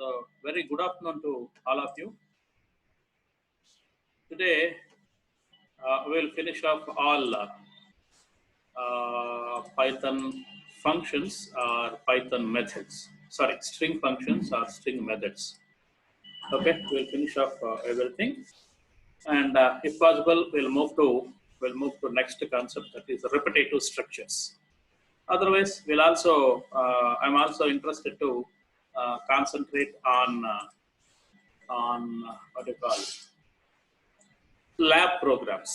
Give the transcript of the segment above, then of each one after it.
So, very good afternoon to all of you. Today, we'll finish off all Python functions or Python methods. Sorry, string functions or string methods. Okay, we'll finish off everything, and if possible, we'll move to next concept, that is repetitive structures. Otherwise, I'm also interested to concentrate on what do you call it? Lab programs.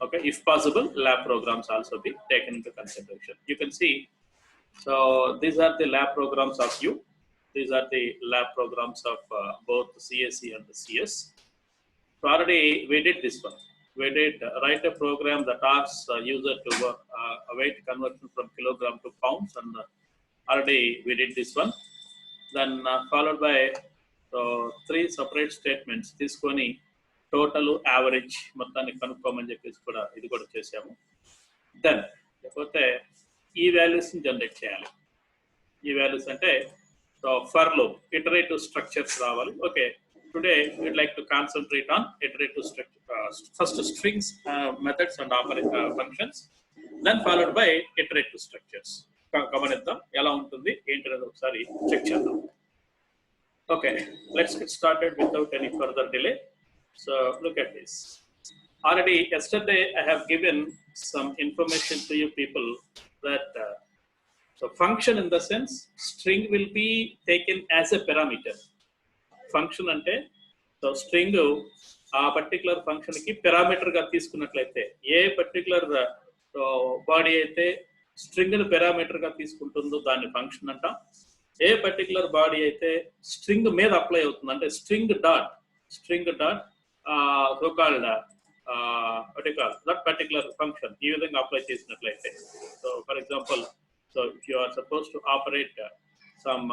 Okay, if possible, lab programs also be taken into consideration. You can see, so these are the lab programs of you. These are the lab programs of both the CSE and the CS. So already we did this one. We did write a program that asks user to weight conversion from kilogram to pounds, and already we did this one. Then followed by three separate statements తీసుకొని total average మొత్తాన్ని కనుక్కోమని చెప్పేసి కూడా ఇది కూడా చేసాము. Then లేకపోతే ఈ వాల్యూస్ని జనరేట్ చేయాలి. ఈ వాల్యూస్ అంటే ఫర్ లూప్ ఇటరేటివ్ స్ట్రక్చర్స్ రావాలి. Okay, today we'd like to concentrate on iterative structure, first strings, methods and functions, then followed by iterative structures. గమనిద్దాం ఎలా ఉంటుంది ఏంటనేది ఒకసారి చెక్ చేద్దాం. Okay, let's get started without any further delay. So look at this. Already yesterday I have given some information to you people that so function in the sense string will be taken as a parameter. Function ante so string ఆ particular function కి parameter గా తీసుకున్నట్లయితే ఏ particular body అయితే string ని parameter గా తీసుకుంటుందో దాన్ని ఫంక్షన్ అంటాం. ఏ పర్టికులర్ బాడీ అయితే స్ట్రింగ్ మీద అప్లై అవుతుంది అంటే string dot so called that particular function ఈ విధంగా అప్లై చేసినట్లయితే, so for example, so if you are suppose to operate some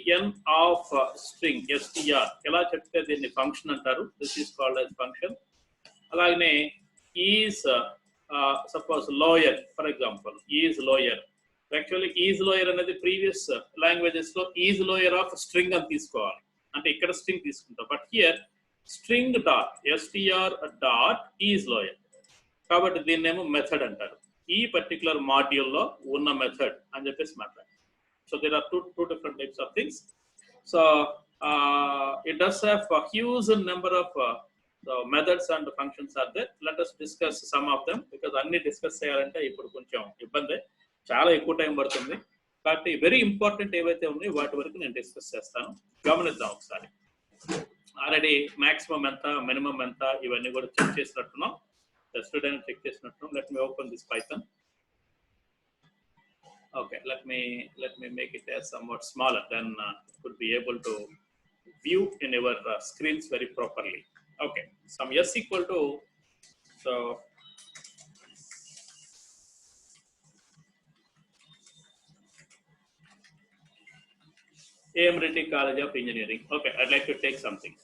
len of string str, ఎలా చెప్తే దీన్ని ఫంక్షన్ అంటారు. This is called as function. అలాగనే is suppose lower, for example is lower. Actually is lower అనేది previous languages లో is lower of string అని తీసుకోవాలి, అంటే ఇక్కడ స్ట్రింగ్ తీసుకుంటాం. But here string dot str dot is lower, కాబట్టి దీన్నేమో మెథడ్ అంటారు. ఈ పర్టికులర్ మాడ్యూల్ లో ఉన్న మెథడ్ అని చెప్పేసి మాట్లాడారు. So there are two different types of things. So it does have a huge number of methods and functions are there. Let us discuss some of them, because అన్ని discuss చేయాలంటే ఇప్పుడు కొంచెం ఇబ్బంది, చాలా ఎక్కువ టైం పడుతుంది. కాబట్టి వెరీ ఇంపార్టెంట్ ఏవైతే ఉన్నాయో వాటి వరకు నేను డిస్కస్ చేస్తాను. గమనిద్దాం ఒకసారి. ఆల్రెడీ మాక్సిమం ఎంత, మినిమం ఎంత, ఇవన్నీ కూడా చెక్ చేసినట్టున్నాం. yesterday చెక్ చేసినట్టున్నాం. Let me open this Python. Okay, let me make it as somewhat smaller, then could be able to view in your screens very properly. Okay, some s equal to, so AMRT College of Engineering. Okay, I'd like to take something.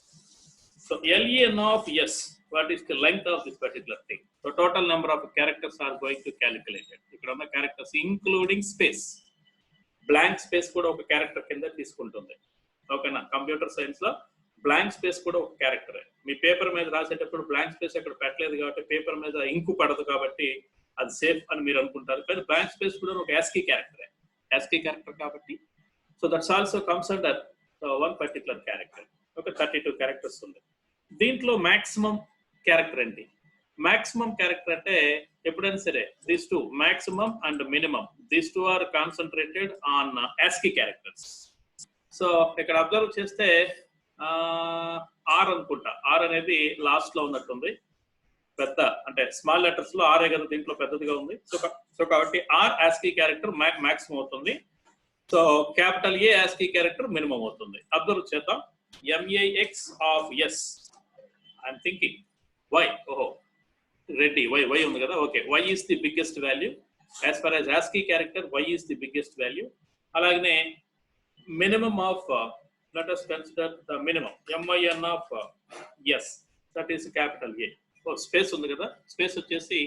So len of s, what is the length of this particular thing? So total number of characters are going to calculate it. ఇక్కడ ఉన్న characters including space, blank space కూడా ఒక character కింద తీసుకుంటుంది. ఓకేనా, computer science లో blank space కూడా ఒక క్యారెక్టర్. మీ పేపర్ మీద రాసేటప్పుడు బ్లాంక్ స్పేస్ అక్కడ పెట్టలేదు కాబట్టి పేపర్ మీద ఇంకు పడదు కాబట్టి అది సేఫ్ అని మీరు అనుకుంటారు. కానీ బ్లాంక్ స్పేస్ కూడా ఒక యాస్కీ క్యారెక్టర్ కాబట్టి, so that's also comes under one particular character. ఒక 32 క్యారెక్టర్స్ ఉంది. దీంట్లో మాక్సిమం క్యారెక్టర్ ఏంటి? మాక్సిమం క్యారెక్టర్ అంటే ఎప్పుడైనా సరే these two, maximum and minimum, these two are concentrated on ASCII characters. So ఇక్కడ అబ్జర్వ్ చేస్తే ఆర్ అనుకుంటా, ఆర్ అనేది లాస్ట్ లో ఉన్నట్టుంది. పెద్ద అంటే స్మాల్ లెటర్స్ లో ఆర్ కదా దీంట్లో పెద్దదిగా ఉంది. సో కాబట్టి ఆర్ ASCII క్యారెక్టర్ మాక్సిమం అవుతుంది. సో క్యాపిటల్ ఏ ASCII క్యారెక్టర్ మినిమం అవుతుంది. అబ్జర్వ్ చేద్దాం. max of s, I'm thinking y, Reddy y ఉంది కదా. Okay, y is the biggest value as far as ASCII character. Y is the biggest value. అలాగనే minimum of let us consider the minimum min of s, that is capital A. Space ఉంది కదా, space వచ్చేసి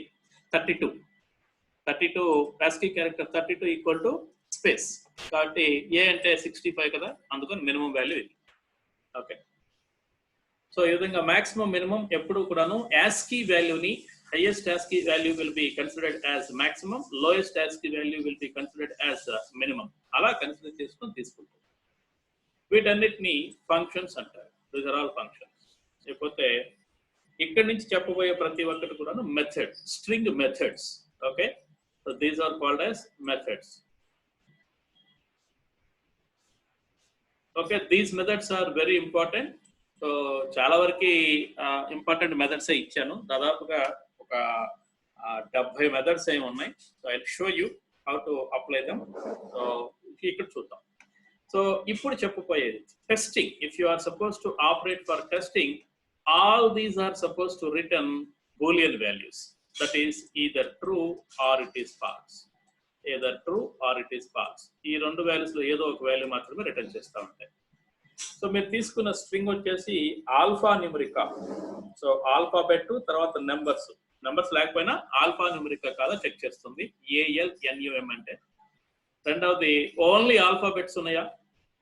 32 ASCII character 32 equal to space. కాబట్టి ఏ అంటే 65 కదా, అందుకని minimum value ఇది. Okay. So ఈ విధంగా మాక్సిమం మినిమం ఎప్పుడు కూడాను ASCII వాల్యూని highest ASCII value will be considered as maximum, lowest ASCII value will be considered as minimum. అలా కన్సిడర్ చేసుకొని తీసుకుంటాం. వీటన్నిటిని ఫంక్షన్స్ అంటారు. These are all functions. లేకపోతే ఇక్కడ నుంచి చెప్పబోయే ప్రతి ఒక్కటి కూడా method, string methods. Okay, so these are called as methods. Okay, these methods are very important. So చాలా వరకు ఇంపార్టెంట్ మెథడ్స్ ఇచ్చాను. దాదాపుగా ఒక 70 మెథడ్స్ ఏమి ఉన్నాయి. So I show you how to apply them. So ఇక్కడ చూద్దాం. సో ఇప్పుడు చెప్పబోయేది testing. If you are suppose to operate for testing, all these are suppose to return Boolean values. That is either true or it is false. either true or it is false. ఈ రెండు values లో ఏదో ఒక value మాత్రమే return చేస్తూ ఉంటాయి. So మీరు తీసుకున్న స్ట్రింగ్ వచ్చేసి ఆల్ఫా న్యూమరికా. సో ఆల్ఫాబెట్ తర్వాత నెంబర్స్ లేకపోయినా ఆల్ఫా న్యూమరికా కాదా చెక్ చేస్తుంది. ALNUM అంటే. రెండవది ఓన్లీ ఆల్ఫాబెట్స్ ఉన్నాయా?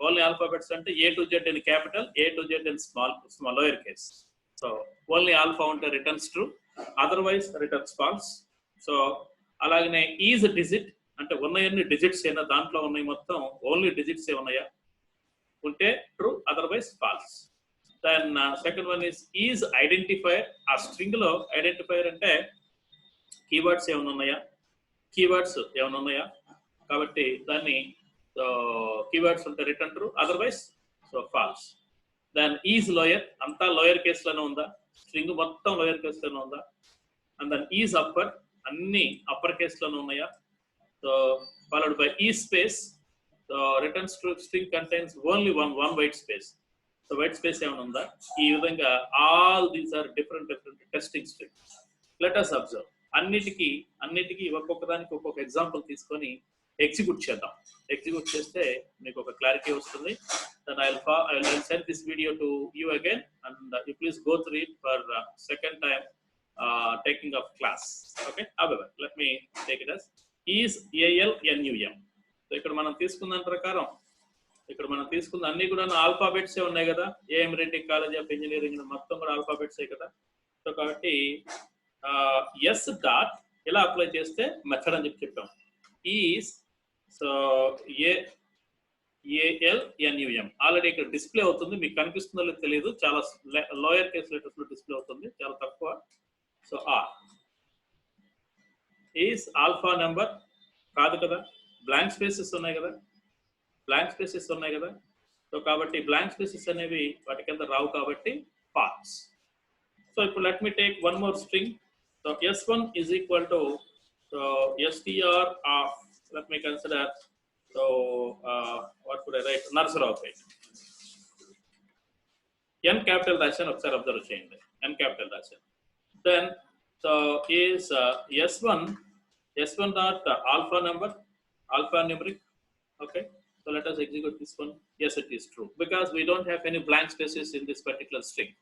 ఓన్లీ ఆల్ఫాబెట్స్ అంటే A to Z in capital, A to Z in small lower case. So only alpha ఉంటే returns true, otherwise returns false. So అలాగనే ఈజ్ డిజిట్ అంటే ఉన్నాయన్ని డిజిట్స్ అయినా దాంట్లో ఉన్నాయి మొత్తం ఓన్లీ డిజిట్స్ ఏ ఉన్నాయా ఉంటే true, otherwise false. Then second one is identifier. ఆ స్ట్రింగ్ లో ఐడెంటిఫైర్ అంటే కీవర్డ్స్ ఏమైనా ఉన్నాయా, కీవర్డ్స్ ఏమైనా ఉన్నాయా, కాబట్టి దాన్ని కీవర్డ్స్ ఉంటే return true, otherwise so false. Then is lower, అంతా లోయర్ కేసులోనే ఉందా, స్ట్రింగ్ మొత్తం లోయర్ కేసులోనే ఉందా. అండ్ దెన్ ఈజ్ అప్పర్, అన్ని అప్పర్ కేసులోనే ఉన్నాయా. సో ఫాలోడ్ బై ఈ space. So returns true, string contains only one white space. So white space ఏమైనా ఉందా. ఈ విధంగా all these are different testing string. Let us observe. అన్నిటికీ ఒక్కొక్క దానికి ఒక్కొక్క ఎగ్జాంపుల్ తీసుకొని ఎగ్జిక్యూట్ చేద్దాం. ఎగ్జిక్యూట్ చేస్తే మీకు ఒక క్లారిటీ వస్తుంది. Then I'll send this video to you again and you please go through it for second time taking of class. Okay, however let me take it as is ALNUM. So ఇక్కడ మనం తీసుకున్న ప్రకారం ఇక్కడ మనం తీసుకున్న అన్ని కూడా ఆల్ఫాబెట్స్ ఉన్నాయి కదా. AM Reddy college of engineering మొత్తం కూడా ఆల్ఫాబెట్సే కదా. సో కాబట్టి ఎస్ డాట్ ఇలా అప్లై చేస్తే మెథడ్ అని చెప్పాం. ఈజ్ సో ALNUM ఆల్రెడీ ఇక్కడ డిస్ప్లే అవుతుంది. మీకు కనిపిస్తుందో లేదో తెలియదు, చాలా లోయర్ కేస్ లెటర్స్ లో డిస్ప్లే అవుతుంది, చాలా తక్కువ. So R is alpha number కాదు కదా, బ్లాంక్ స్పేసెస్ ఉన్నాయి కదా. సో కాబట్టి బ్లాంక్ స్పేసెస్ అనేవి వాటి కింద రావు కాబట్టి ఫాల్స్. సో ఇప్పుడు let me take one more string. So S1 is equal to str of, let me consider, so what could I write, Narsarao. N capital రాశాను, ఒకసారి అబ్జర్వ్ చేయండి. N capital రాశాను. Then so is S1 dot alpha number, alpha numeric. Okay, so let us execute this one. Yes, it is true because we don't have any blank spaces in this particular string.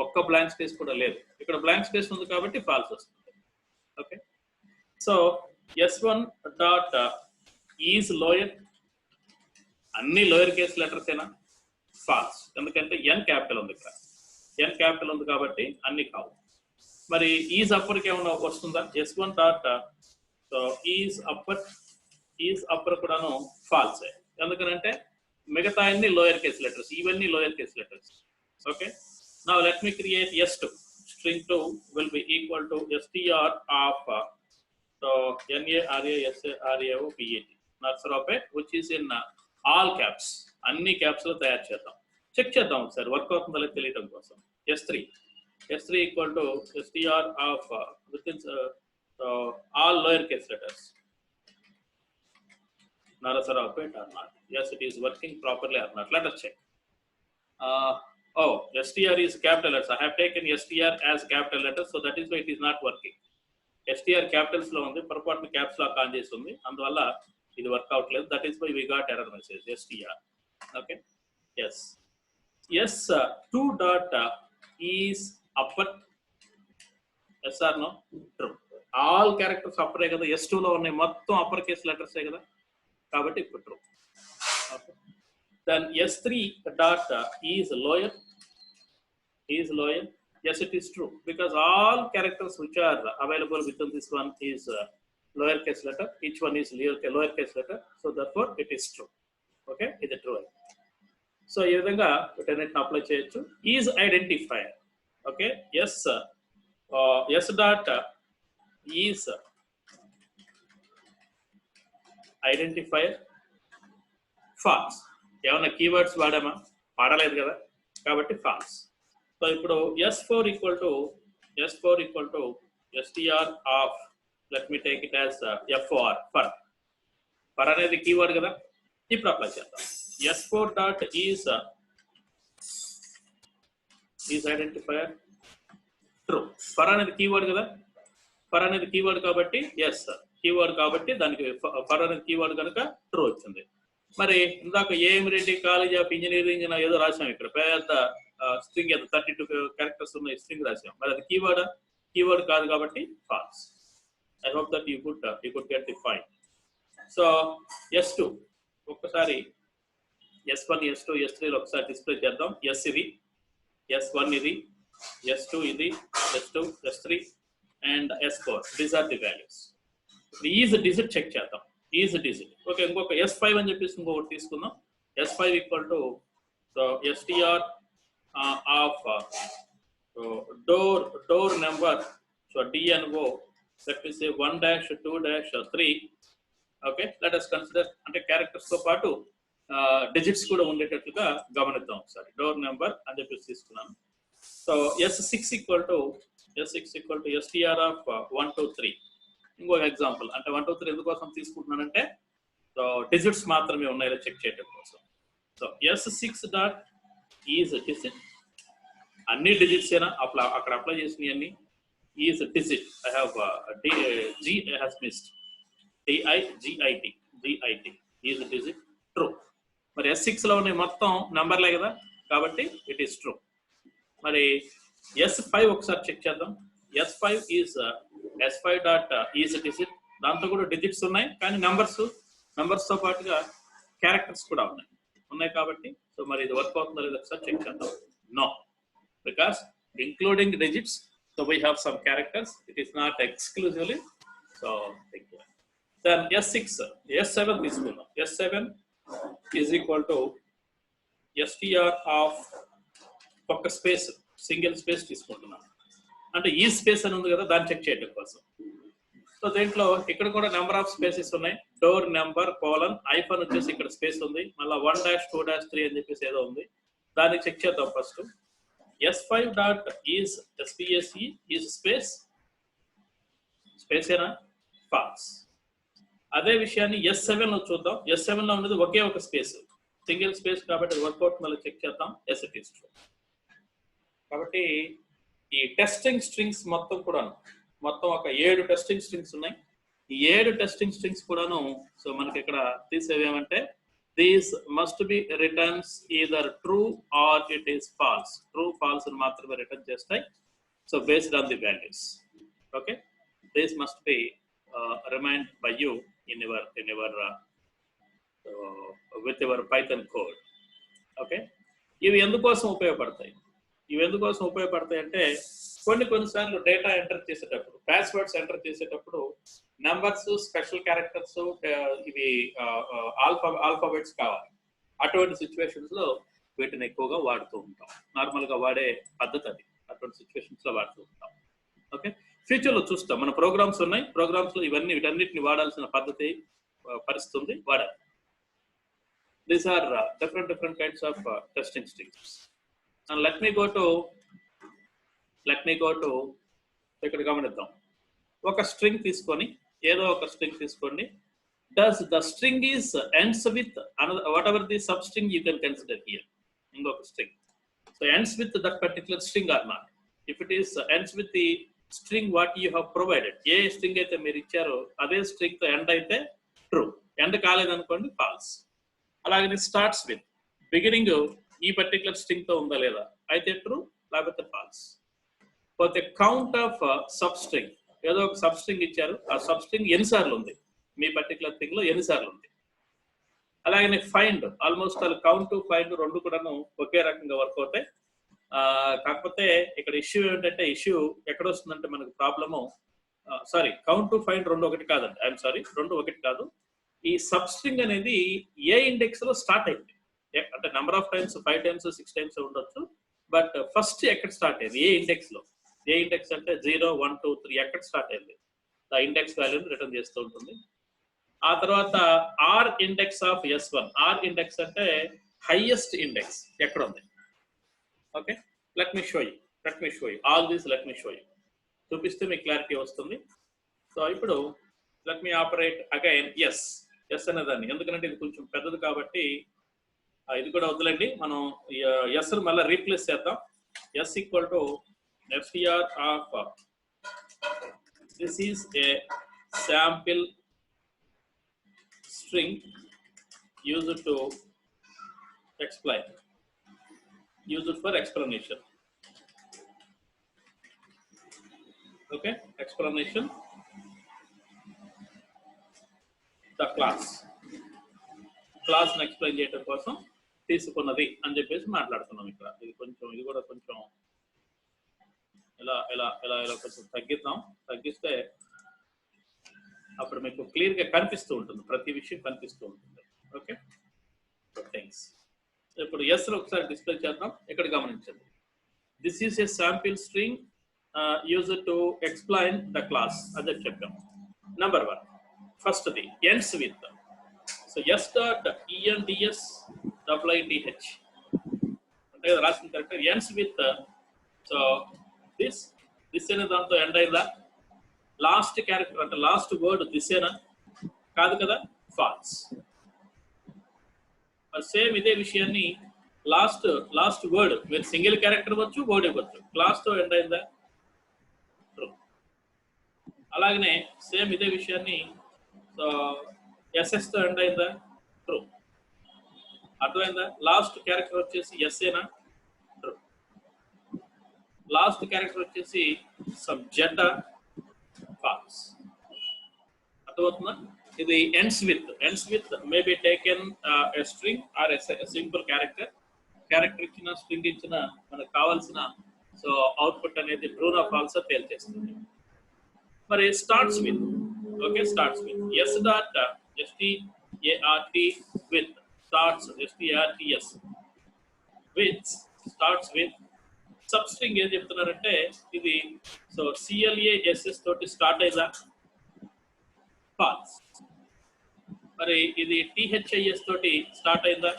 ఒక్క blank space కూడా లేదు. ఇక్కడ blank space ఉంది కాబట్టి falls వస్తుంది. Okay, so S1 dot is lower, అన్ని lower case letters ఏనా, falls. ఎందుకంటే N క్యాపిటల్ ఉంది, ఇక్కడ N క్యాపిటల్ ఉంది కాబట్టి అన్ని కావు. మరి ఈజ్ అప్పర్కి ఏమన్నా వస్తుందా? S1 dot so is upper కూడాను ఫాల్సే. ఎందుకంటే మిగతా అన్ని లోయర్ కేస్ లెటర్స్, ఇవన్నీ lower case letters. Okay, now let me create S2. String 2 will be equal to str of so NARASARAOPAT, Narsarao, which is in all caps. అన్ని caps లో తయారు చేద్దాం. Check చేద్దాం ఒకసారి వర్క్ అవుతుందో లేదో తెలియడం కోసం. S3 equal to str of within all lower case letters. Narsarao or not? Yes, it is working properly or not. Let us check. STR is capital letters. I have taken STR as capital letters, so that is why it is not working. STR capitals లో ఉంది, పొరపాటున caps lock on చేసి ఉంది, అందువల్ల ఇది work out లేదు. That is why we got error message STR. Okay, S2 dot is upper. Yes or no? True. All characters అప్పరే కదా, S2 లో ఉన్నాయి మొత్తం అప్పర్ కేస్ లెటర్సే కదా, కాబట్టి ఇప్పుడు true. Okay, Then S3 dot is lower. Is lower. Yes, it is true because all characters which are available within this one is lowercase letter. Each one is lowercase letter. So therefore, it is true. Okay, is it true? So ఈ విధంగా వీటన్నిటిని apply చేయొచ్చు. Is identifier. Okay, S S dot is identifier false. ఏమన్నా keywords వాడామా? వాడలేదు కదా, కాబట్టి false. So ఇప్పుడు S4 equal to str of, let me take it as FOR, for అనేది కీవర్డ్ కదా. ఇప్పుడు అప్లై చేద్దాం. S4 dot is identifier true. For అనేది కీవర్డ్ కదా, ఫర్ అనేది కీవర్డ్ కాబట్టి ఎస్ కీవర్డ్ కాబట్టి దానికి ఫర్ అనేది కీవర్డ్ కనుక ట్రూ వచ్చింది. మరి ఇందాక AM Reddy college of engineering ఏదో రాసాం, ఇక్కడ పెద్ద స్ట్రింగ్ 32 క్యారెక్టర్స్ ఉన్న స్ట్రింగ్ రాసాం. మరి అది కీవర్డ్ కాదు కాబట్టి false. I hope that you could get the point. So S2 ఒక్కసారి S1, S2, S3 ఒకసారి డిస్ప్లే చేద్దాం. S ఇది, S1 ఇది, S2 ఇది, S2, S3 and S4. These are the values. Is digit check చేద్దాం. Is digit. ఓకే, ఇంకొక S5 అని చెప్పేసి ఇంకొకటి తీసుకుందాం. S5 equal to str of door number. So DNO, let me say 1-2-3. ఓకే, లెట్ us కన్సిడర్ అంటే characters తో పాటు డిజిట్స్ కూడా ఉండేటట్లుగా గమనిద్దాం ఒకసారి. డోర్ నెంబర్ అని చెప్పేసి తీసుకున్నాను. So S6 equal to str of 1-2-3. ఇంకొక ఎగ్జాంపుల్ అంటే 1-2-3 ఎందుకోసం తీసుకుంటున్నానంటే సో డిజిట్స్ మాత్రమే ఉన్నాయో చెక్ చేయడం కోసం. So S6 dot is digit. అన్ని డిజిట్స్ ఏనా అక్కడ అప్లై చేసినవి అన్ని is digit. I have G has missed. GIT is digit true. మరి S6 లో ఉన్నాయి మొత్తం నంబర్లే కదా, కాబట్టి ఇట్ ఈస్ ట్రూ. మరి S5 ఒకసారి చెక్ చేద్దాం. S5 dot is digit. దాంతో కూడా డిజిట్స్ ఉన్నాయి కానీ నంబర్స్ తో పాటుగా క్యారెక్టర్స్ కూడా ఉన్నాయి కాబట్టి సో మరి ఇది వర్క్ అవుతుందో లేదో ఒకసారి చెక్ చేద్దాం. No, because including digits, so we have some characters. It is not exclusively. So then S7 తీసుకుందాం. S7 is equal to str of ఒక స్పేస్, సింగిల్ స్పేస్ తీసుకుంటున్నాను. అంటే ఈ స్పేస్ అని ఉంది కదా, దాన్ని చెక్ చేయడం కోసం. సో దీంట్లో ఇక్కడ కూడా నెంబర్ ఆఫ్ స్పేసెస్ ఉన్నాయి. డోర్ నెంబర్ కోలన్ ఐఫన్ వచ్చేసి ఇక్కడ స్పేస్ ఉంది. మళ్ళీ 1-2-3 అని చెప్పేసి ఏదో ఉంది, దాన్ని చెక్ చేద్దాం first. S5 dot is SPACE is space ఏనా? ఫాల్స్. అదే విషయాన్ని S7 లో చూద్దాం. S7 లో ఉన్నది ఒకే ఒక స్పేస్, సింగిల్ స్పేస్ కాబట్టి వర్కౌట్ మళ్ళీ చెక్ చేద్దాం. Yes it is true. కాబట్టి ఈ టెస్టింగ్ స్ట్రింగ్స్ మొత్తం ఒక 7 టెస్టింగ్ స్ట్రింగ్స్ ఉన్నాయి. ఈ 7 టెస్టింగ్ స్ట్రింగ్స్ కూడాను సో మనకి ఇక్కడ తీసేవేమంటే these must be returns either true or it is false. True false మాత్రమే రిటర్న్ చేస్తాయి. So based on the values. Okay, these must be remained by you in your with your Python code. Okay, ఇవి ఎందుకోసం ఉపయోగపడతాయి అంటే కొన్నిసార్లు data enter చేసేటప్పుడు, passwords enter చేసేటప్పుడు numbers, special characters, ఇవి ఆల్ఫాబెట్స్ కావాలి. అటువంటి సిచ్యువేషన్స్ లో వీటిని ఎక్కువగా వాడుతూ ఉంటాం. నార్మల్ గా వాడే పద్ధతి అది. అటువంటి సిచ్యువేషన్స్ లో వాడుతూ ఉంటాం. ఓకే, ఫ్యూచర్ లో చూస్తాం. మన ప్రోగ్రామ్స్ ఉన్నాయి, ప్రోగ్రామ్స్ లో వీటన్నిటిని వాడాల్సిన పరిస్థితి ఉంది, వాడాలి. These are different kinds of testing strings. Let me go to ఇక్కడ గమనిద్దాం. ఒక స్ట్రింగ్ తీసుకొని, ఏదో ఒక స్ట్రింగ్ తీసుకోండి. Does the string is ends with whatever the substring you can consider here. ఇంకొక string so ends with that particular string or not. If it is ends with the string what you have provided, ఏ string అయితే మీరు ఇచ్చారో అదే string తో end అయితే true, end కాలేదనుకోండి false. అలాగే స్టార్ట్స్ విత్, బిగినింగ్ ఈ పర్టికులర్ స్ట్రింగ్ తో ఉందా లేదా అయితే ట్రూ, లేకపోతే ఫాల్స్. పోతే కౌంట్ ఆఫ్ సబ్ స్ట్రింగ్, ఏదో ఒక సబ్ స్ట్రింగ్ ఇచ్చారు, ఆ సబ్ స్ట్రింగ్ ఎన్నిసార్లు ఉంది మీ పర్టికులర్ థింగ్ లో, ఎన్నిసార్లు ఉంది అలాగే ఫైండ్ ఆల్మోస్ట్ కౌంట్ ఫైండ్ రెండు కూడాను ఒకే రకంగా వర్క్ అవుతాయి. కాకపోతే ఇక్కడ ఇష్యూ ఏంటంటే ఇష్యూ ఎక్కడ వస్తుందంటే మనకు ప్రాబ్లము సారీ కౌంట్ ఫైండ్ రెండు ఒకటి కాదండి. ఐఎమ్ సారీ, రెండు ఒకటి కాదు. ఈ సబ్ స్ట్రింగ్ అనేది ఏ ఇండెక్స్ లో స్టార్ట్ అయింది అంటే number of times 5 times 6 times ఉండొచ్చు. బట్ ఫస్ట్ ఎక్కడ స్టార్ట్ అయింది ఏ ఇండెక్స్ లో? ఏ ఇండెక్స్ అంటే 0 1 2 3 ఎక్కడ స్టార్ట్ అయింది ఆ ఇండెక్స్ వాల్యూని రిటర్న్ చేస్తూ ఉంటుంది. ఆ తర్వాత R index of S1. R index అంటే హైయెస్ట్ ఇండెక్స్ ఎక్కడ ఉంది. Okay, let me show you all this. Let me show you చూపిస్తే మీకు క్లారిటీ వస్తుంది. సో ఇప్పుడు let me operate again S అనేదాన్ని, ఎందుకంటే ఇది కొంచెం పెద్దది కాబట్టి ఇది కూడా వద్దులండి. మనం ఎస్ మళ్ళీ రీప్లేస్ చేద్దాం. S equal to str of this is a sample string used to explain, used for explanation. Okay, explanation the class ని ఎక్స్ప్లెయిన్ చేయడం కోసం తీసుకున్నది అని చెప్పేసి మాట్లాడుతున్నాం ఇక్కడ. ఇది కూడా కొంచెం ఇలా కొంచెం తగ్గిస్తే అప్పుడు మీకు క్లియర్ గా కనిపిస్తూ ఉంటుంది, ప్రతి విషయం కనిపిస్తూ ఉంటుంది. Okay, thanks. ఇప్పుడు ఎస్ లో ఒకసారి డిస్ప్లే చేద్దాం. ఇక్కడ గమనించండి, this is a sample string used to explain the class అని చెప్పాం. Number 1 first the ends with. So S dot ends IIDH అంటే రాసిన correct. Ends with, so this అనే దాంతో ఎండ్ అయిందా? లాస్ట్ క్యారెక్టర్ అంటే లాస్ట్ వర్డ్ దిసేనా? కాదు కదా, ఫాల్స్. సేమ్ ఇదే విషయాన్ని లాస్ట్ వర్డ్ మీరు సింగిల్ క్యారెక్టర్ ఇవ్వచ్చు, వర్డ్ ఇవ్వచ్చు. క్లాస్ తో ఎండ్ అయిందా? ట్రూ. అలాగనే సేమ్ ఇదే విషయాన్ని ఎస్ఎస్ తో ఎండ్ అయిందా? ట్రూ. అర్థమైందా? లాస్ట్ క్యారెక్టర్ వచ్చేసి ఎస్ఏనా? ట్రూ. లాస్ట్ క్యారెక్టర్ వచ్చేసి సబ్ జెడ్ ఫాల్స్. అర్థమవుతుందా? ఇది ends with may be taken a string or a simple character ఇచ్చిన స్ట్రింగ్ ఇచ్చిన మనకు కావాల్సిన సో అవుట్పుట్ అనేది ట్రూ నా ఫాల్స్ తేల్చేస్తుంది. మరి starts with, okay, starts with s dot start with starts strts with starts with sub string ఏం చెప్తున్నారంటే ఇది సో CLASS తోటి స్టార్ట్ అయిందా? ఫాల్స్. మరి ఇది THIS తోటి స్టార్ట్ అయిందా?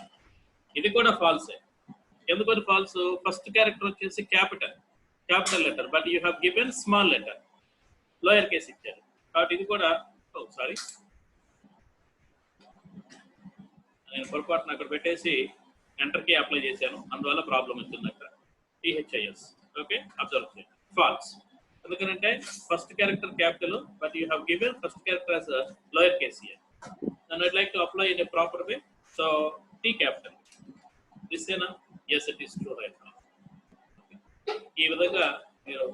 ఇది కూడా ఫాల్సే. ఎందుకని ఫాల్స్? ఫస్ట్ క్యారెక్టర్ వచ్చేసి capital letter, but you have given small letter, lower case ఇచ్చారు కాబట్టి ఇది కూడా సారీ నేను పొరపాటున అక్కడ పెట్టేసి ఎంటర్ కి అప్లై చేశాను, అందువల్ల ప్రాబ్లం వచ్చింది అక్కడ. THIS. ఓకే, అబ్జర్వ్ చేయండి, ఫాల్స్. ఎందుకంటే first character capital, but you have given first character as lower case here. Then I'd like to apply in a proper way. So T capital. This is yes, it is true right now. ఈ విధంగా మీరు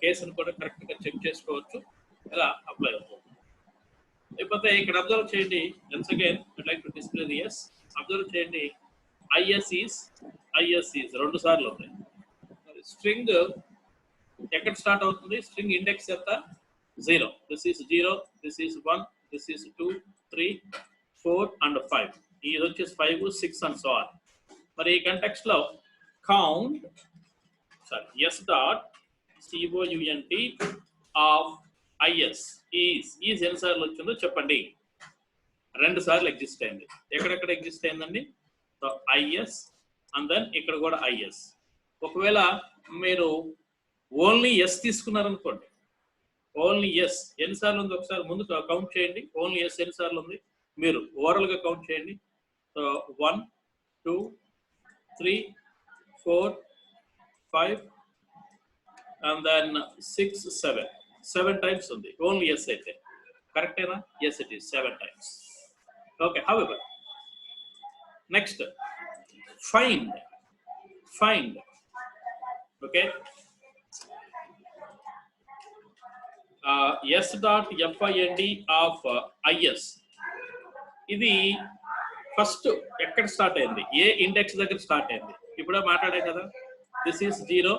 కేసును కూడా correct గా check చేసుకోవచ్చు, ఇలా apply అవుతుంది. లేకపోతే ఇక్కడ అబ్జర్వ్ చేయండి, once again I'd like to display the yes. Observe చేయండి, IS is రెండు సార్లు ఉన్నాయి. స్ట్రింగ్ ఎక్కడ స్టార్ట్ అవుతుంది? స్ట్రింగ్ ఇండెక్స్ ఎంత? 0. This is 0, this is 1, this is 2, 3, 4 and 5. ఇది వచ్చేసి 5, 6 and so on. మరి ఈ కంటెక్స్ట్ లో count s dot count of IS is ఎన్ని సార్లు వచ్చిందో చెప్పండి. 2 సార్లు ఎగ్జిస్ట్ అయింది. ఎక్కడెక్కడ ఎగ్జిస్ట్ అయిందండి? సో IS అండ్ దెన్ ఇక్కడ కూడా IS. ఒకవేళ మీరు ఓన్లీ ఎస్ తీసుకున్నారనుకోండి, ఓన్లీ ఎస్ ఎన్నిసార్లు ఉంది ఒకసారి ముందు కౌంట్ చేయండి. ఓన్లీ ఎస్ ఎన్నిసార్లు ఉంది మీరు ఓవరాల్ గా కౌంట్ చేయండి. సో 1 2 3 4 5 అండ్ దెన్ 6 7 టైమ్స్ ఉంది ఓన్లీ ఎస్ అయితే. కరెక్టేనా? Yes it is 7 times. Okay, however next find. Okay, s dot find of IS. ఇది ఫస్ట్ ఎక్కడ స్టార్ట్ అయింది, ఏ ఇండెక్స్ దగ్గర స్టార్ట్ అయింది. ఇప్పుడే మాట్లాడే కదా, this is 0,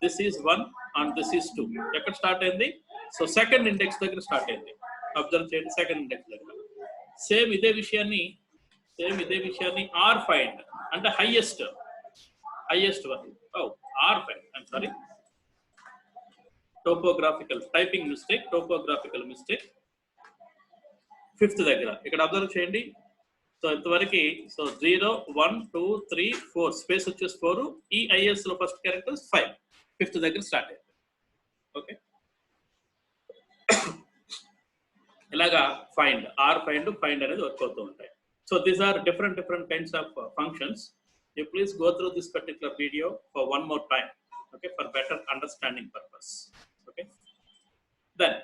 this is 1 and this is 2. ఎక్కడ స్టార్ట్ అయింది? సో సెకండ్ ఇండెక్స్ దగ్గర స్టార్ట్ అయింది. అబ్జర్వ్ చేయండి, సెకండ్ ఇండెక్స్ దగ్గర. సేమ్ ఇదే విషయాన్ని ఆర్ ఫైండ్ అంటే highest one. R find, I'm sorry, topographical typing mistake, topographical mistake. Fifth దగ్గర ఇక్కడ అబ్జర్వ్ చేయండి. సో ఇంతవరకు సో 0, 1, 2, 3, 4 స్పేస్ వచ్చేసి 4. ఈ ఐఎస్ లో ఫస్ట్ క్యారెక్టర్ 5. ఫిఫ్త్ దగ్గర స్టార్ట్ అయింది. ఓకే, ఇలాగా ఫైండ్, ఆర్ ఫైండ్ అనేది వర్క్ అవుతూ ఉంటాయి. So these are different kinds of functions. You please go through this particular video for one more time, okay, for better understanding purpose. Okay, then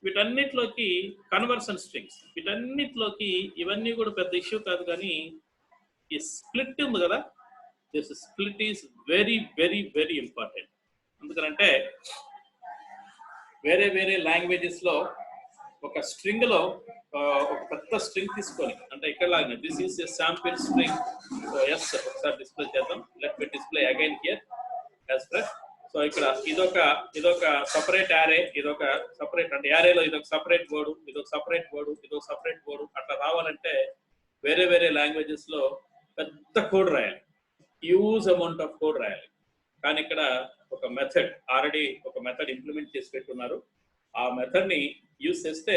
వీటన్నిటిలోకి conversion strings, వీటన్నిటిలోకి ఇవన్నీ కూడా పెద్ద issue కాదు. కానీ ఈ స్ప్లిట్ ఉంది కదా, this split is very very very important. ఎందుకంటే వేరే లాంగ్వేజెస్ లో ఒక స్ట్రింగ్ లో ఒక పెద్ద స్ట్రింగ్ తీసుకొని, అంటే ఇక్కడ లాగానే this is a sample string. So S, ఒకసారి డిస్ప్లే చేద్దాం. Let me display again here as fresh. So ఇక్కడ ఇదొక సపరేట్ యారే, ఇదొక సపరేట్, అంటే యారేలో ఇదొక సపరేట్ వర్డ్, ఇదొక సపరేట్ వర్డ్, ఇదొక సపరేట్ వర్డ్. అట్లా రావాలంటే వేరే లాంగ్వేజెస్ లో పెద్ద కోడ్ రాయాలి, హ్యూజ్ అమౌంట్ ఆఫ్ కోడ్ రాయాలి. కానీ ఇక్కడ ఒక మెథడ్, ఆల్రెడీ ఒక మెథడ్ ఇంప్లిమెంట్ చేసి పెట్టున్నారు. ఆ మెథడ్ ని యూజ్ చేస్తే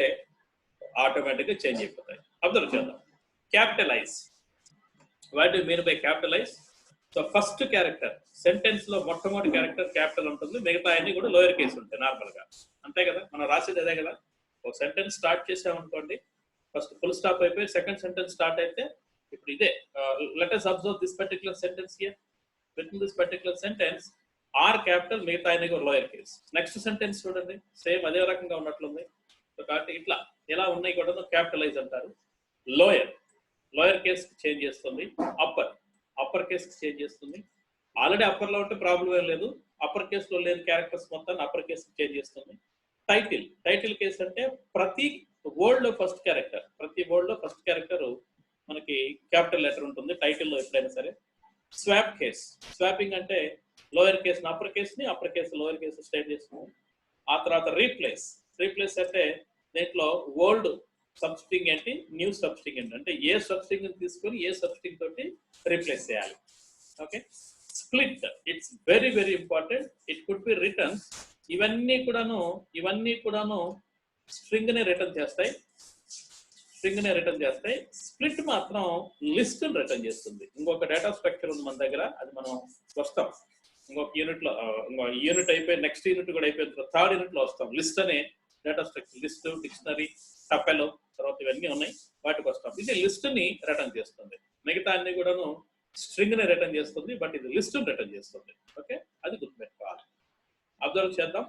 ఆటోమేటిక్ గా చేంజ్ అయిపోతాయి. అబ్జర్వ్ చేద్దాం. Capitalise, what do you mean by capitalise? So first character sentence లో మొట్టమొదటి క్యారెక్టర్ క్యాపిటల్ ఉంటుంది, మిగతా అన్ని కూడా లోయర్ కేసు ఉంటాయి నార్మల్ గా. అంతే కదా, మనం రాసేది అదే కదా. ఒక సెంటెన్స్ స్టార్ట్ చేసామనుకోండి, ఫస్ట్ ఫుల్ స్టాప్ అయిపోయి సెకండ్ సెంటెన్స్ స్టార్ట్ అయితే, ఇప్పుడు ఇదే let us observe this particular sentence here. Within this particular sentence R capital, మిగతా అన్ని కూడా లోయర్ కేస్. నెక్స్ట్ సెంటెన్స్ చూడండి, సేమ్ అదే రకంగా ఉన్నట్లుంది. కాబట్టి ఇట్లా ఎలా ఉన్నాయి కూడా క్యాపిటలైజ్ అంటారు. లోయర్ కేస్ చేంజ్ చేస్తుంది, అప్పర్ కేస్ చేంజ్ చేస్తుంది. ఆల్రెడీ అప్పర్ లో ఉంటే ప్రాబ్లం ఏం లేదు, అప్పర్ కేస్ లో లేని క్యారెక్టర్స్ మొత్తాన్ని అప్పర్ కేస్ చేంజ్ చేస్తుంది. టైటిల్ కేస్ అంటే ప్రతి వర్డ్ లో ఫస్ట్ క్యారెక్టర్ మనకి క్యాపిటల్ లెటర్ ఉంటుంది టైటిల్ లో ఎప్పుడైనా సరే. స్వాప్ కేస్, స్వాపింగ్ అంటే lower case upper case lower case state చేస్తుంది. ఆ తర్వాత రీప్లేస్ అంటే దీంట్లో ఓల్డ్ సబ్స్ట్రింగ్ ఏంటి, న్యూ సబ్స్ట్రింగ్ ఏంటి, అంటే ఏ సబ్స్ట్రింగ్ తీసుకొని ఏ సబ్స్ట్రింగ్ తోటి రీప్లేస్ చేయాలి. Okay, split, it's very very important. It could be return, ఇవన్నీ కూడాను స్ట్రింగ్ నే రిటర్న్ చేస్తాయి. స్ప్లిట్ మాత్రం లిస్ట్ రిటర్న్ చేస్తుంది. ఇంకొక డేటా స్ట్రక్చర్ ఉంది మన దగ్గర, అది మనం వస్తాం ఇంకొక యూనిట్ లో. యూనిట్ అయిపోయి నెక్స్ట్ యూనిట్ కూడా అయిపోయిన థర్డ్ యూనిట్ లో వస్తాం. లిస్ట్ అనే డేటా స్ట్రక్చర్, లిస్ట్, డిక్షనరీ, టపెల్, తర్వాత ఇవన్నీ ఉన్నాయి, వాటికి వస్తాం. ఇది లిస్ట్ ని రిటర్న్ చేస్తుంది, మిగతా అన్ని కూడాను స్ట్రింగ్ ని రిటర్న్ చేస్తుంది, బట్ ఇది లిస్ట్ రిటర్న్ చేస్తుంది. ఓకే, అది గుర్తుపెట్టుకోవాలి. అబ్జర్వ్ చేద్దాం.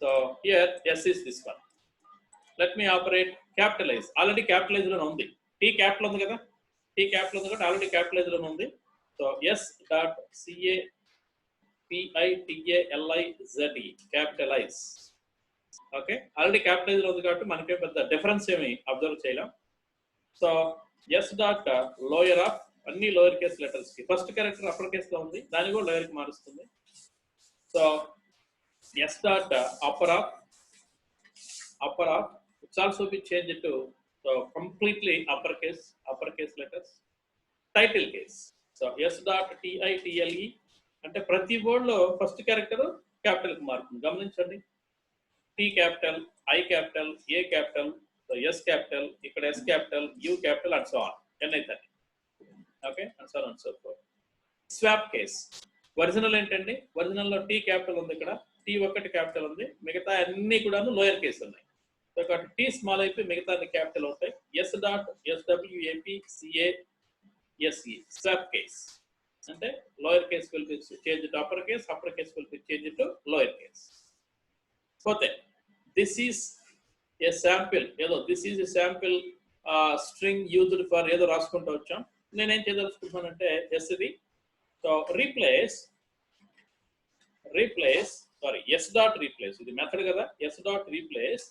So here S is this one. Let me operate capitalize. Already capitalize లోనే ఉంది, టీ క్యాపిటల్ ఉంది కదా, కాబట్టి ఆల్రెడీ క్యాపిటలైజ్ లోనే ఉంది. So S dot CAPITALIZE capitalise. Okay, already capitalise లో ఉంది కాబట్టి మనకే పెద్ద డిఫరెన్స్ ఏమి అబ్జర్వ్ చేయలేం. So S dot lower of, అన్ని లోయర్ కేస్ లెటర్స్ కి ఫస్ట్ క్యారెక్టర్ అప్పర్ కేస్ లో ఉంది, దాన్ని కూడా లోయర్ కి మారుస్తుంది. So S dot upper of it's also be change to completely upper case letters. Title case, so S dot TITLE అంటే ప్రతి వర్డ్ లో ఫస్ట్ క్యారెక్టర్ క్యాపిటల్ కి మారుతుంది. గమనించండి, T capital, I capital, A capital, S capital, ఇక్కడ S capital, U capital and so on, ఎన్నైతే. Okay, and so on and so forth. Swap case, original ఏంటండి, original లో టీ క్యాపిటల్ ఉంది, ఇక్కడ T ఒక్కటి క్యాపిటల్ ఉంది, మిగతా అన్ని కూడాను లోయర్ కేస్ ఉన్నాయి. సో కాబట్టి టీ స్మాల్ అయిపోయి మిగతా అన్ని క్యాపిటల్ ఉంటాయి. S dot SWAPCASE swap case అంటే lower case will be change to upper case will be change to lower case. పోతే this is a sample, string used for ఏదో రాసుకుంటూ వచ్చాం. నేనేం చేయదలుచుకుంటున్నానంటే ఎస్ ఇది. So replace S dot replace, ఇది method కదా, S dot replace.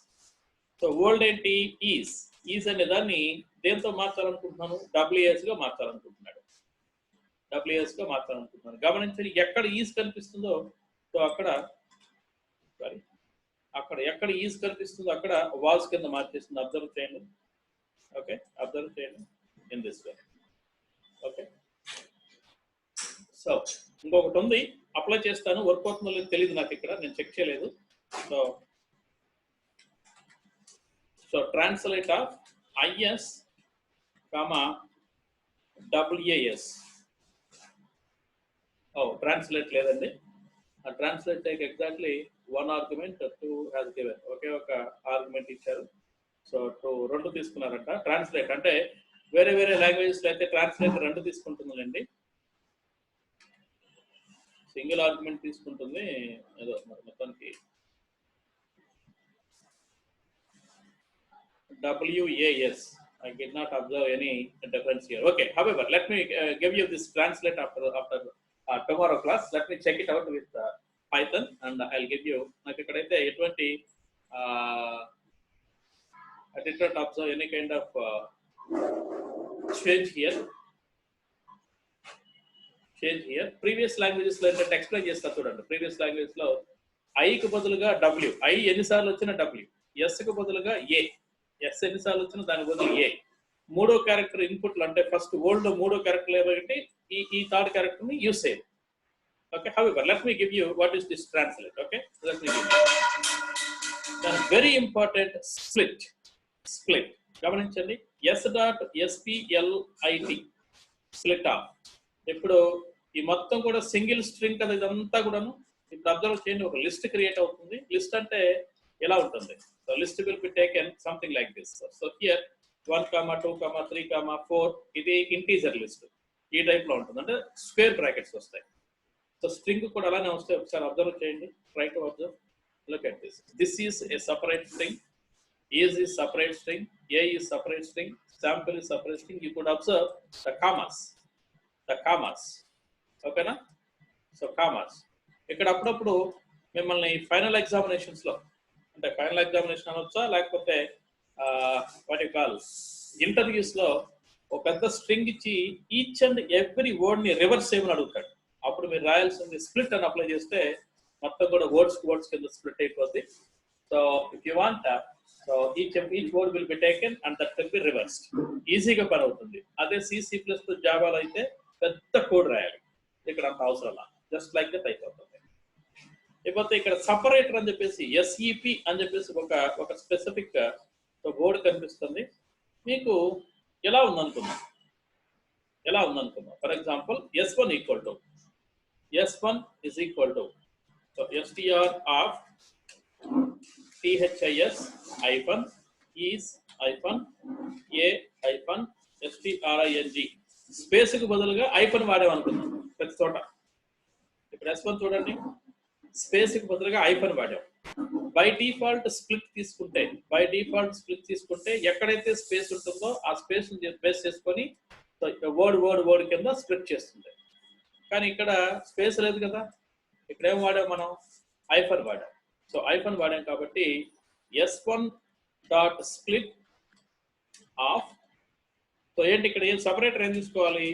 So old ఏంటి, ఈజ్ ఈజ్ అనే దాన్ని దేంతో మార్చాలనుకుంటున్నాను, డబ్ల్యూఎస్ గా మార్చాలనుకుంటున్నాడు. డబ్ల్యూఎస్ గా మార్చాలనుకుంటున్నాను. గమనించండి, ఎక్కడ ఈజ్ కనిపిస్తుందో సో అక్కడ సారీ అక్కడ ఎక్కడ ఈజ్ కనిపిస్తుందో అక్కడ వాల్స్ కింద మార్చేస్తుంది. అబ్జర్వ్ చేయండి. ఓకే, అబ్జర్వ్ చేయండి in this way. Okay, so ఇంకొకటి ఉంది, అప్లై చేస్తాను, వర్క్ అవుతుందో లేదో తెలియదు నాకు, ఇక్కడ నేను చెక్ చేయలేదు. So translate of IS comma WAS. Translate లేదండి, ఆ translate take exactly one argument, two has given. ఒకే ఒక ఆర్గ్యుమెంట్ ఇచ్చారు. సో రెండు తీసుకున్నారంట. ట్రాన్స్లేట్ అంటే వేరే వేరే లాంగ్వేజెస్ లో అయితే ట్రాన్స్లేట్ రెండు తీసుకుంటుందండి, సింగిల్ ఆర్గ్యుమెంట్ తీసుకుంటుంది. ఏదో మొత్తానికి WAS. I did not observe any difference here. Okay, however, let me give you this translate after tomorrow class. Let me check it out with Python and I'll give you. నాకు ఇక్కడైతే ఎటువంటి I did not observe any kind of change here. Previous languages లో ఏంటంటే explain చేస్తా చూడండి. Previous language లో I కి బదులుగా డబ్ల్యూ, ఐ ఎన్నిసార్లు వచ్చిన డబ్ల్యూ, ఎస్ కి బదులుగా ఏ, ఎస్ ఎన్నిసార్లు వచ్చిన దాని బదులు ఏ. మూడో క్యారెక్టర్ ఇన్పుట్లు అంటే ఫస్ట్ ఓల్డ్ మూడో క్యారెక్టర్ ఏమంటే ఈ థర్డ్ క్యారెక్టర్ ని యూస్ చేయాలి. Okay, however let me give you what is this translate. Okay, let me give you very important split. గమనించండి, S.SPLIT స్ప్లిట్ ఆఫ్. ఇప్పుడు ఈ మొత్తం కూడా సింగిల్ స్ట్రింగ్ కదా ఇదంతా కూడాను. ఇప్పుడు అబ్జర్వ్ చేయండి, ఒక లిస్ట్ క్రియేట్ అవుతుంది. లిస్ట్ అంటే ఎలా ఉంటుంది? So list will be taken something like this. So here 1, 2, 3, 4 ఇది ఇంటీజర్ లిస్ట్. ఈ టైప్ లో ఉంటుంది, అంటే స్క్వేర్ బ్రాకెట్స్ వస్తాయి. సో స్ట్రింగ్ కూడా అలానే వస్తాయి. ఒకసారి అబ్జర్వ్ చేయండి, try to observe, look at this. This is A separate string, is separate string, a is separate string, sample is separate string. You could observe the commas. ఓకేనా? So commas ఇక్కడ అప్పుడప్పుడు మిమ్మల్ని final examinations లో, అంటే final examination అనొచ్చా లేకపోతే what you call interviews లో ఒక పెద్ద స్ట్రింగ్ ఇచ్చి ఈచ్ అండ్ ఎవ్రీ వర్డ్ ని రివర్స్ చేయమని అడుగుతాడు. అప్పుడు మీరు రాయాల్సింది స్ప్లిట్ అని అప్లై చేస్తే మొత్తం కూడా వర్డ్స్ కింద స్ప్లిట్ అయిపోద్ది. So if you want so each word will be taken and that will be reversed. ఈజీగా పని అవుతుంది. అదే C++ జావాలో అయితే పెద్ద కోడ్ రాయాలి. ఇక్కడ అంత అవసరం, జస్ట్ లైక్ దట్ అయిపోతుంది. లేకపోతే ఇక్కడ సపరేటర్ అని చెప్పేసి SEP అని చెప్పేసి ఒక స్పెసిఫిక్ వర్డ్ కనిపిస్తుంది. మీకు ఎలా ఉందనుకుందాం, for example S1 is equal to so str of THIS hyphen is hyphen a hyphen string space కు బదులుగా ఐఫన్ వాడామనుకుందాం ప్రతి చోట. ఇప్పుడు S1 చూడండి, స్పేస్ కు బదులుగా ఐఫన్ వాడాం. బై డిఫాల్ట్ స్ప్లిట్ తీసుకుంటే ఎక్కడైతే స్పేస్ ఉంటుందో ఆ స్పేస్ బేస్ చేసుకొని వర్డ్ కింద స్ప్లిట్ చేస్తుంది. కానీ ఇక్కడ స్పేస్ లేదు కదా, ఇక్కడ ఏం వాడాం మనం, ఐఫన్ వాడాం. సో ఐఫన్ వాడాం కాబట్టి S1.split ఆఫ్. సో ఏంటి ఇక్కడ ఏం సపరేటర్ ఏం తీసుకోవాలి,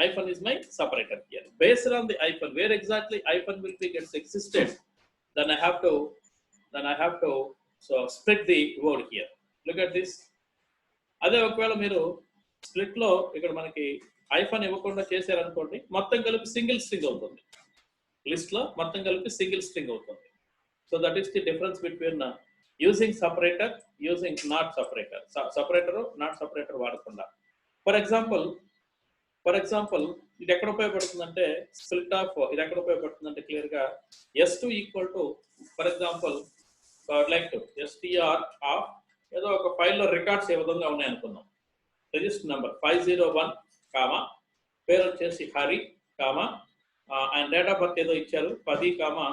hyphen is my separator here. Based on the hyphen, where exactly hyphen will be gets existed, then I have to so split the word here. Look at this. అదే ఒకవేళ మీరు split లో ఇక్కడ మనకి ఐఫన్ ఇవ్వకుండా చేశారనుకోండి, మొత్తం కలిపి సింగిల్ స్ట్రింగ్ అవుతుంది. లిస్ట్ లో మొత్తం కలిపి సింగిల్ స్ట్రింగ్ అవుతుంది. So that is the difference between using separator, using not separator. Separator, not separator వాడకుండా. For example, ఇది ఎక్కడ ఉపయోగపడుతుందంటే స్ప్లిట్ ఆఫ్, ఇది ఎక్కడ ఉపయోగపడుతుందంటే క్లియర్ గా S2 equal to, for example like to str of ఏదో ఒక ఫైల్లో రికార్డ్స్ ఏ విధంగా ఉన్నాయి అనుకుందాం. రిజిస్టర్ నెంబర్ 501 కామా, పేరు వచ్చేసి Hari comma, and date of birth ఏదో ఇచ్చారు 10 కామా,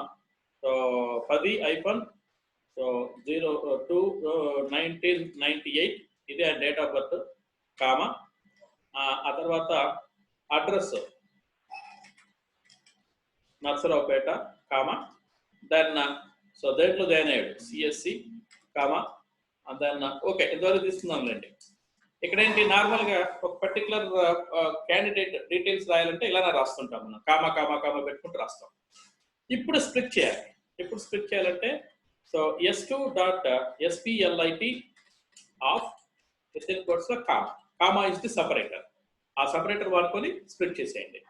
సో 10 ఐఫన్ సో 02/1998 ఇది ఆ డేట్ ఆఫ్ బర్త్ కామా, ఆ తర్వాత address Narasaraopet comma, then so దేంట్లో జాయిన్ అయ్యాడు CSC కామా, దాన్ని ఓకే ఇంతవరకు తీసుకుందాంలేండి. ఇక్కడ ఏంటి నార్మల్గా ఒక పర్టికులర్ క్యాండిడేట్ డీటెయిల్స్ రాయాలంటే ఇలానే రాస్తుంటాం మనం, కామా కామా కామా పెట్టుకుంటూ రాస్తాం. ఇప్పుడు స్ప్లిట్ చేయాలి. ఇప్పుడు స్ప్లిట్ చేయాలంటే so s2.split of comma is the separator. ఆ సపరేటర్ వాడుకొని స్ప్లిట్ చేసేయండి.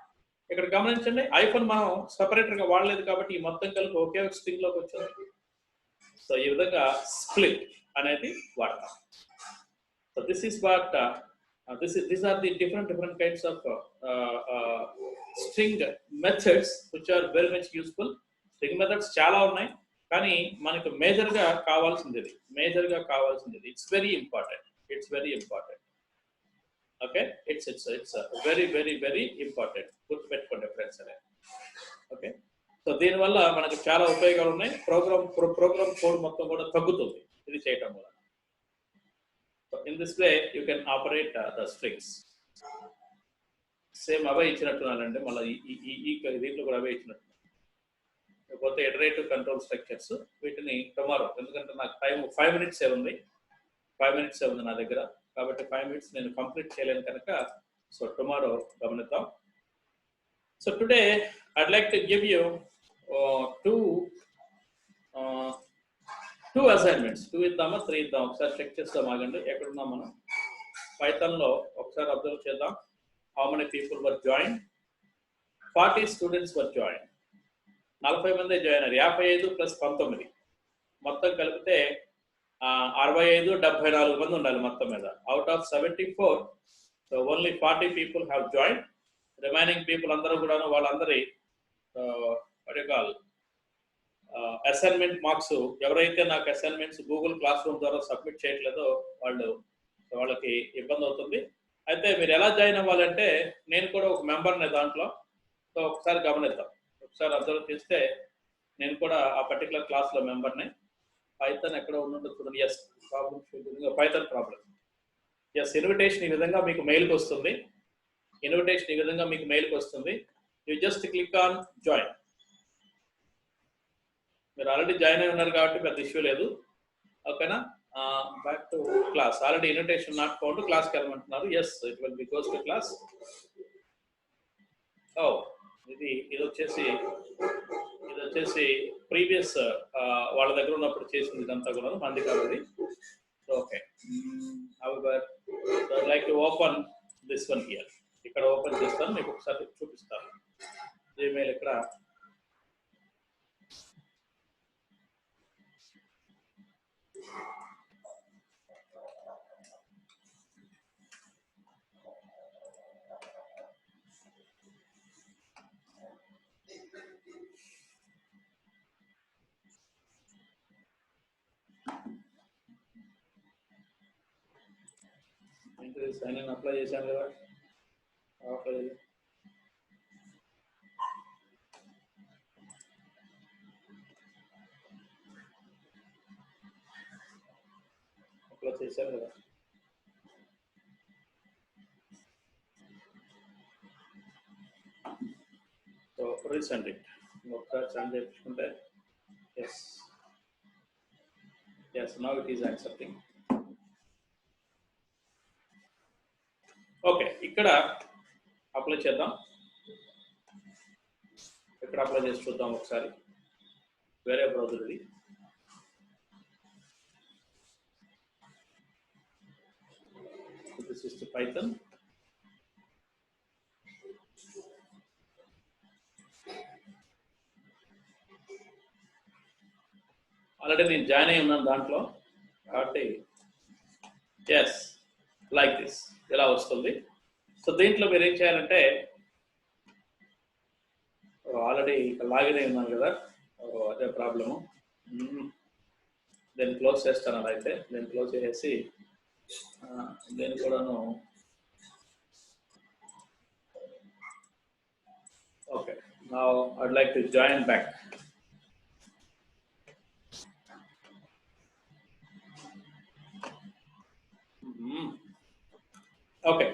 ఇక్కడ గమనించండి, ఐఫోన్ మనం సపరేటర్ గా వాడలేదు కాబట్టి ఈ మొత్తం కలిపి ఒకే ఒక స్ట్రింగ్ లోకి వచ్చింది. సో ఈ విధంగా స్ప్లిట్ అనేది వాడతాం. So this is what these are the different kinds of string methods which are very much useful. String methods చాలా ఉన్నాయి, కానీ మనకు మేజర్ గా కావాల్సింది it's very important. Okay, it's very important. గుర్తుపెట్టుకోండి ఫ్రెండ్స్ అనేది. ఓకే, సో దీనివల్ల మనకు చాలా ఉపయోగాలు ఉన్నాయి. ప్రోగ్రామ్ కోడ్ మొత్తం కూడా తగ్గుతుంది ఇది చేయటం వల్ల. So in this way you can operate the strings. Same అవే ఇచ్చినట్టున్నానండి, మళ్ళీ ఈ దీంట్లో కూడా అవే ఇచ్చినట్టు. లేకపోతే ఇటరేటివ్ కంట్రోల్ స్ట్రక్చర్స్ వీటిని టుమారో, ఎందుకంటే నాకు టైం 5 minutes ఉంది నా దగ్గర, కాబట్టి 5 minutes నేను కంప్లీట్ చేయలేను కనుక సో టుమారో గమనిద్దాం. So today I'd like to give you two assignments. 2 ఇద్దామా 3 ఇద్దాం, ఒకసారి చెక్ చేస్తాం. ఆగండి, ఎక్కడున్నాం మనం? పైథాన్లో ఒకసారి అబ్జర్వ్ చేద్దాం. How many people were join? 40 students were join. 40 మంది జాయిన్ అయ్యారు. 55 + 19 మొత్తం కలిపితే 65, 74 మంది ఉండాలి మొత్తం మీద. Out of 74, so only 40 people have join. Remaining people అందరూ కూడా వాళ్ళందరి అసైన్మెంట్ మార్క్స్, ఎవరైతే నాకు అసైన్మెంట్స్ గూగుల్ క్లాస్ రూమ్ ద్వారా సబ్మిట్ చేయట్లేదో వాళ్ళకి ఇబ్బంది అవుతుంది. అయితే మీరు ఎలా జాయిన్ అవ్వాలంటే, నేను కూడా ఒక మెంబర్ని దాంట్లో. సో ఒకసారి గమనిద్దాం, ఒకసారి అబ్జర్వ్ చేస్తే నేను కూడా ఆ పర్టికులర్ క్లాస్లో మెంబర్ని. పైథాన్ ఎక్కడ ఉన్నట్టు చూడండి. Yes, Python problem. Yes, invitation ఈ విధంగా మీకు మెయిల్కి వస్తుంది. You just click on join. మీరు ఆల్రెడీ జాయిన్ అయి ఉన్నారు కాబట్టి పెద్ద ఇష్యూ లేదు. ఓకేనా? Back to class. Already invitation not found, క్లాస్కి వెళ్ళమంటున్నారు. Yes, it will be goes to class. ఇది వచ్చేసి ప్రీవియస్ వాళ్ళ దగ్గర ఉన్నప్పుడు చేసింది ఇదంతా కూడా మంది కాబట్టి. Okay, like to open this one here. ఇక్కడ ఓపెన్ చేస్తాను, మీకు ఒకసారి చూపిస్తాను. జీమెయిల్ ఇక్కడ సైన్ ఇన్ అప్లై చేశాను కదా. అప్లై చేశాను కదా. సో రీసెంట్ ఇట్ ఒకసారి సెండ్ చేయించుకుంటే yes now it is accepting. Okay, ఇక్కడ అప్లై చేద్దాం. ఇక్కడ అప్లై చేసి చూద్దాం ఒకసారి. వేరే బ్రౌజర్ ఇది. This is the Python. Already నేను జాయిన్ అయి ఉన్నాను దాంట్లో కాబట్టి ఎస్ లైక్ దిస్ ఇలా వస్తుంది. సో దీంట్లో మీరు ఏం చేయాలంటే, ఆల్రెడీ లాగిన్ అయి ఉన్నాను కదా, అదే ప్రాబ్లము. దీన్ని క్లోజ్ చేస్తాను. అలా అయితే దీన్ని క్లోజ్ చేసేసి దీన్ని కూడాను. Okay, now I'd like to join back. Okay,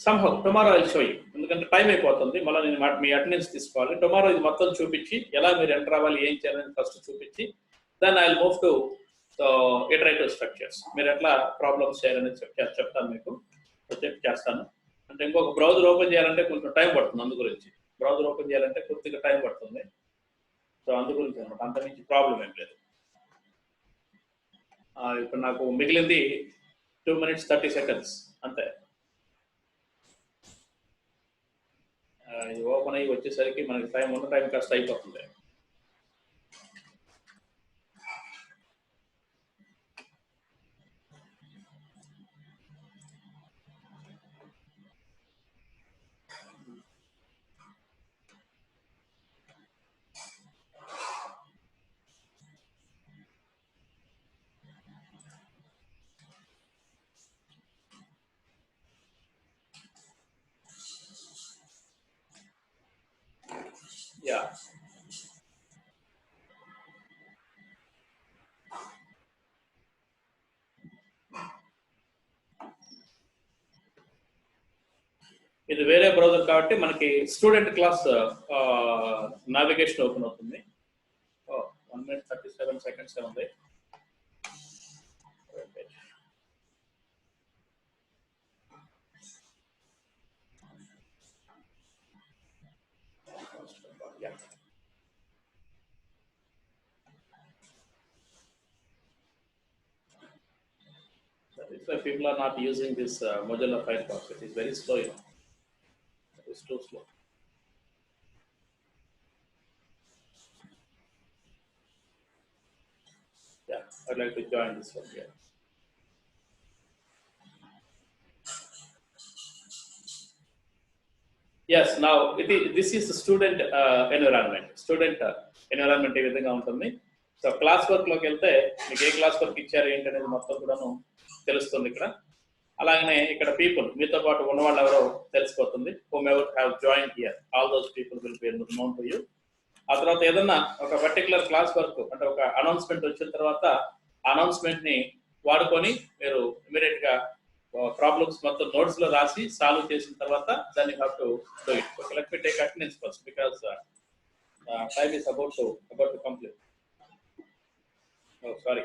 somehow tomorrow I'll show you. ఎందుకంటే టైం అయిపోతుంది, మళ్ళీ నేను మీ అటెండెన్స్ తీసుకోవాలి. టుమారో ఇది మొత్తం చూపించి ఎలా మీరు ఎంటర్ అవ్వాలి, ఏం చేయాలని ఫస్ట్ చూపించి then I will move to so iterative structures మీరు ఎట్లా ప్రాబ్లమ్స్ చేయాలని చెప్తాను మీకు ప్రొజెక్ట్ చేస్తాను. అంటే ఇంకొక బ్రౌజర్ ఓపెన్ చేయాలంటే కొంచెం టైం పడుతుంది, అందు గురించి బ్రౌజర్ ఓపెన్ చేయాలంటే కొద్దిగా టైం పడుతుంది. సో అందు గురించి అనమాట, అంతమించి ప్రాబ్లం ఏం లేదు. ఇప్పుడు నాకు మిగిలింది 2 minutes 30 seconds అంతే. ఇది ఓపెన్ అయ్యి వచ్చేసరికి మనకి టైం కాస్త అయిపోతుంది. యా ఇది వేరే బ్రౌజర్ కాబట్టి మనకి స్టూడెంట్ క్లాస్ నావిగేషన్ ఓపెన్ అవుతుంది. 1 minute 37 seconds ఉంది. Yeah. So that's why people are not using this Mozilla Firefox. It is very slow, you know. It is too slow. Yeah, I'd like to join this one here. Yes, now this is the student environment. Student environment ఏ విధంగా ఉంటుంది. So class work లోకి వెళ్తే మీకు ఏ class work ఇచ్చారు ఏంటి అనేది మొత్తం కూడాను తెలుస్తుంది ఇక్కడ. అలాగనే ఇక్కడ పీపుల్ మీతో పాటు ఉన్న వాళ్ళు ఎవరో తెలిసిపోతుంది. whomever have joined here, all those people will be known to you. ఆ తర్వాత ఏదన్నా ఒక పర్టికులర్ క్లాస్ వర్క్ అంటే ఒక అనౌన్స్మెంట్ వచ్చిన తర్వాత అనౌన్స్మెంట్ ని వాడుకొని మీరు ఇమీడియట్ గా ప్రాబ్లమ్స్ మొత్తం నోట్స్ లో రాసి సాల్వ్ చేసిన తర్వాత దాన్ని have to do it. Okay, let me take attendance first because time is about to complete. Oh, sorry.